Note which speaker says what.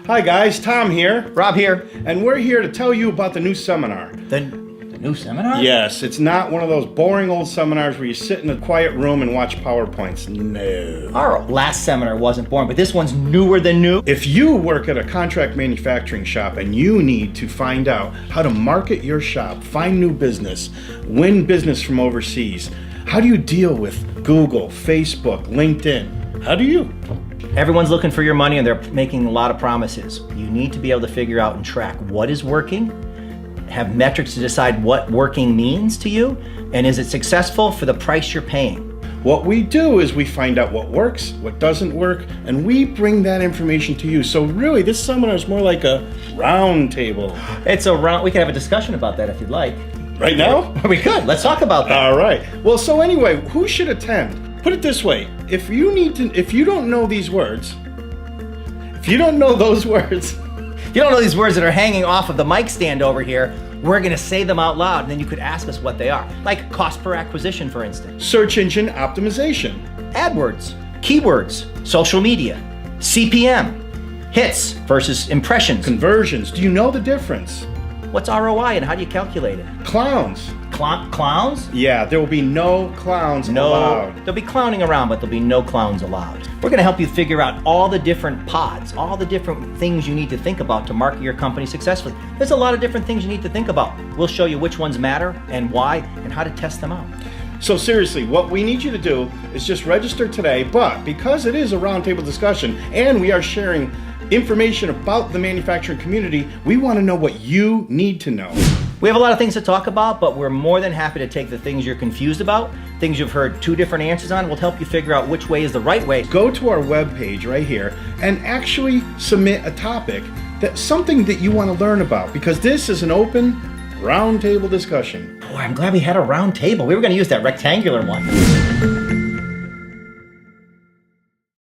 Speaker 1: Hi guys, Tom here.
Speaker 2: Rob here.
Speaker 1: And we're here to tell you about the new seminar.
Speaker 2: The new seminar?
Speaker 1: Yes, it's not one of those boring old seminars where you sit in a quiet room and watch PowerPoints. No.
Speaker 2: Our last seminar wasn't boring, but this one's newer than new.
Speaker 1: If you work at a contract manufacturing shop and you need to find out how to market your shop, find new business, win business from overseas, how do you deal with Google, Facebook, LinkedIn? How do you?
Speaker 2: Everyone's looking for your money and they're making a lot of promises. You need to be able to figure out and track what is working, have metrics to decide what working means to you, and is it successful for the price you're paying.
Speaker 1: What we do is we find out what works, what doesn't work, and we bring that information to you. So really, this seminar is more like a round table.
Speaker 2: It's a round. We can have a discussion about that if you'd like.
Speaker 1: Right now?
Speaker 2: We could. Let's talk about that.
Speaker 1: All right. Well, so anyway, who should attend? Put it this way, if you don't know these words, if you don't know those words,
Speaker 2: If you don't know these words that are hanging off of the mic stand over here, we're going to say them out loud, and then you could ask us what they are. Like cost per acquisition, for instance.
Speaker 1: search engine optimization,
Speaker 2: AdWords, keywords, social media, CPM, hits versus impressions.
Speaker 1: conversions. Do you know the difference?
Speaker 2: What's ROI and how do you calculate it?
Speaker 1: Clowns.
Speaker 2: Clowns?
Speaker 1: Yeah, there will be no clowns allowed.
Speaker 2: There'll be clowning around, but there'll be no clowns allowed. We're going to help you figure out all the different pods, all the different things you need to think about to market your company successfully. There's a lot of different things you need to think about. We'll show you which ones matter and why and how to test them out.
Speaker 1: So seriously, what we need you to do is just register today, but because it is a roundtable discussion and we are sharing information about the manufacturing community, we want to know what you need to know.
Speaker 2: We have a lot of things to talk about, but we're more than happy to take the things you're confused about, things you've heard two different answers on. We'll help you figure out which way is the right way.
Speaker 1: Go to our webpage right here and actually submit a topic, that's something that you want to learn about, because this is an open roundtable discussion.
Speaker 2: Boy, I'm glad we had a round table. We were going to use that rectangular one.